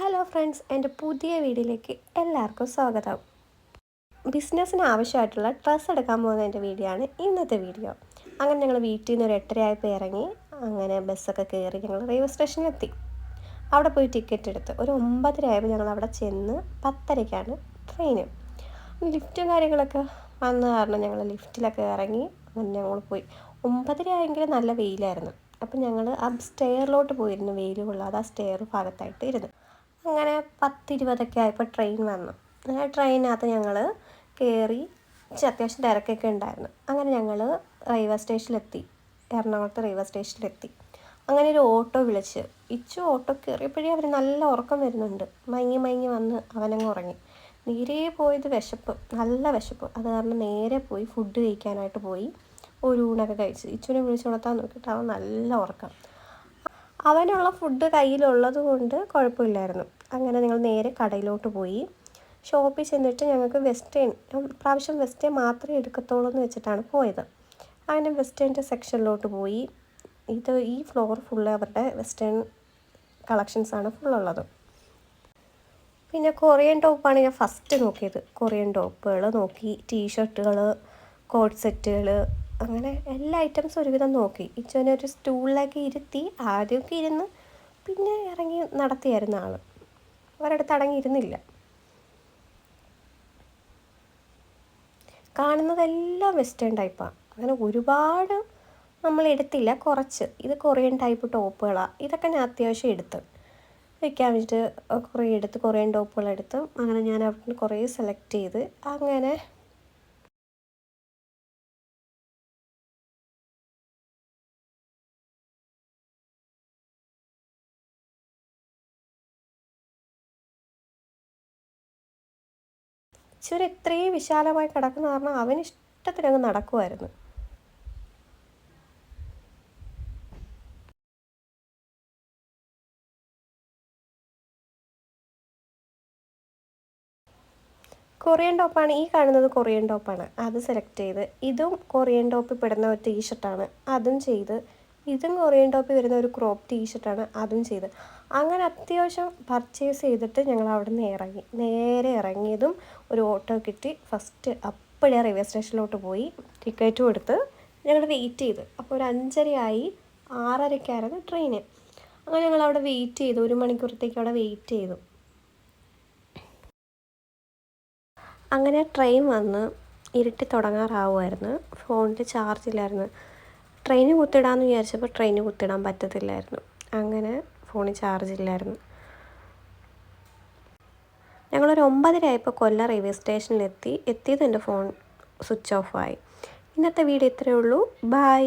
Hello friends, എൻ്റെ പുതിയ വീഡിയോയിലേക്ക് എല്ലാവർക്കും സ്വാഗതം. ബിസിനസ്സിന് ആവശ്യമായിട്ടുള്ള ഡ്രസ്സ് എടുക്കാൻ പോകുന്ന എൻ്റെ വീഡിയോ ആണ് ഇന്നത്തെ വീഡിയോ. അങ്ങനെ ഞങ്ങൾ വീട്ടിൽ നിന്ന് ഒരു 8:30 ഇറങ്ങി അങ്ങനെ ബസ്സൊക്കെ കയറി ഞങ്ങൾ റെയിൽവേ സ്റ്റേഷനിലെത്തി. അവിടെ പോയി ടിക്കറ്റ് എടുത്ത് ഒരു 9:30 ഞങ്ങൾ അവിടെ ചെന്ന് 10:00 ട്രെയിന്. ലിഫ്റ്റും കാര്യങ്ങളൊക്കെ വന്ന കാരണം ഞങ്ങൾ ലിഫ്റ്റിലൊക്കെ ഇറങ്ങി അങ്ങനെ ഞങ്ങൾ പോയി. 9:30 നല്ല വെയിലായിരുന്നു. അപ്പം ഞങ്ങൾ ആ സ്റ്റെയറിലോട്ട് പോയിരുന്നു, വെയിൽ കൊള്ളാതെ ആ സ്റ്റെയർ ഭാഗത്തായിട്ട് ഇരുന്നു. അങ്ങനെ 10:20 ആയപ്പോൾ ട്രെയിൻ വന്നു. അങ്ങനെ ട്രെയിനകത്ത് ഞങ്ങൾ കയറി. അത്യാവശ്യം തിരക്കൊക്കെ ഉണ്ടായിരുന്നു. അങ്ങനെ ഞങ്ങൾ റെയിൽവേ സ്റ്റേഷനിലെത്തി, എറണാകുളത്ത് റെയിൽവേ സ്റ്റേഷനിലെത്തി. അങ്ങനെ ഒരു ഓട്ടോ വിളിച്ച് ഓട്ടോ കയറിയപ്പോഴേ അവർ നല്ല ഉറക്കം വരുന്നുണ്ട്. മയങ്ങി വന്ന് അവനങ്ങ് ഉറങ്ങി. നേരെ പോയത് വിശപ്പ്, നല്ല വിശപ്പ്. അത് കാരണം നേരെ പോയി ഫുഡ് കഴിക്കാനായിട്ട് പോയി. ഒരു ഊണൊക്കെ കഴിച്ച് ഇച്ചുവിനെ വിളിച്ചുണർത്താൻ നോക്കിയിട്ട് അവൻ നല്ല ഉറക്കം. അവനുള്ള ഫുഡ് കയ്യിലുള്ളത് കൊണ്ട് കുഴപ്പമില്ലായിരുന്നു. അങ്ങനെ ഞങ്ങൾ നേരെ കടയിലോട്ട് പോയി. ഷോപ്പിൽ ചെന്നിട്ട് ഞങ്ങൾക്ക് പ്രാവശ്യം വെസ്റ്റേൺ മാത്രമേ എടുക്കത്തുള്ളൂ എന്ന് വെച്ചിട്ടാണ് പോയത്. അങ്ങനെ വെസ്റ്റേണിൻ്റെ സെക്ഷനിലോട്ട് പോയി. ഈ ഫ്ലോർ ഫുള്ള് അവരുടെ വെസ്റ്റേൺ കളക്ഷൻസാണ് ഫുള്ളുള്ളത്. പിന്നെ കൊറിയൻ ടോപ്പാണ് ഞാൻ ഫസ്റ്റ് നോക്കിയത്. കൊറിയൻ ടോപ്പുകൾ നോക്കി, ടീഷർട്ടുകൾ, കോട്ട് സെറ്റുകൾ, അങ്ങനെ എല്ലാ ഐറ്റംസും ഒരുവിധം നോക്കി. ഇച്ചുവിനെ ഒരു സ്റ്റൂളിലേക്ക് ഇരുത്തി. ആദ്യമൊക്കെ ഇരുന്ന് പിന്നെ ഇറങ്ങി നടത്തിയായിരുന്നു ആൾ. ഒരിടത്ത് അടങ്ങിയിരുന്നില്ല. കാണുന്നതെല്ലാം വെസ്റ്റേൺ ടൈപ്പാണ്. അങ്ങനെ ഒരുപാട് നമ്മൾ എടുത്തില്ല, കുറച്ച്. ഇത് കൊറിയൻ ടൈപ്പ് ടോപ്പുകളാണ്. ഇതൊക്കെ ഞാൻ അത്യാവശ്യം എടുത്ത് വയ്ക്കാൻ വെച്ചിട്ട് കൊറിയൻ ടോപ്പുകളെടുത്ത്. അങ്ങനെ ഞാൻ അവിടെ കുറേ സെലക്ട് ചെയ്ത് അങ്ങനെ ഇച്ചിരി ഇത്രയും വിശാലമായി കിടക്കുന്ന കാരണം അവന് ഇഷ്ടത്തിനങ്ങ് നടക്കുമായിരുന്നു. കൊറിയൻ ടോപ്പാണ് ഈ കാണുന്നത്. കൊറിയൻ ടോപ്പാണ്, അത് സെലക്ട് ചെയ്ത്. ഇതും കൊറിയൻ ടോപ്പിൽ പെടുന്ന ഒരു ടീഷർട്ടാണ്, അതും ചെയ്ത്. ഇതും കൊറിയൻ ടോപ്പിൽ വരുന്ന ഒരു ക്രോപ്പ് ടീഷർട്ടാണ്, അതും ചെയ്ത്. അങ്ങനെ അത്യാവശ്യം പർച്ചേസ് ചെയ്തിട്ട് ഞങ്ങൾ അവിടെ നിന്ന് ഇറങ്ങി. നേരെ ഇറങ്ങിയതും ഒരു ഓട്ടോ കിട്ടി. ഫസ്റ്റ് അപ്പോഴേ റെയിൽവേ സ്റ്റേഷനിലോട്ട് പോയി ടിക്കറ്റും എടുത്ത് ഞങ്ങൾ വെയിറ്റ് ചെയ്ത്. അപ്പോൾ ഒരു 5:30 6:30 ട്രെയിന്. അങ്ങനെ ഞങ്ങൾ അവിടെ വെയിറ്റ് ചെയ്തു. 1 മണിക്കൂറത്തേക്ക് അവിടെ വെയിറ്റ് ചെയ്തു. അങ്ങനെ ട്രെയിൻ വന്ന് ഇരുട്ടി തുടങ്ങാറാവുമായിരുന്നു. ഫോണിൽ ചാർജില്ലായിരുന്നു. Train കുത്തിടാമെന്ന് വിചാരിച്ചപ്പോൾ train കുത്തിടാൻ പറ്റത്തില്ലായിരുന്നു. അങ്ങനെ ഫോണിൽ ചാർജില്ലായിരുന്നു. ഞങ്ങളൊരു 9:30 കൊല്ലം റെയിൽവേ സ്റ്റേഷനിലെത്തി. എത്തിയത് എൻ്റെ ഫോൺ സ്വിച്ച് ഓഫായി. ഇന്നത്തെ വീഡിയോ ഇത്രയേ ഉള്ളൂ. ബൈ.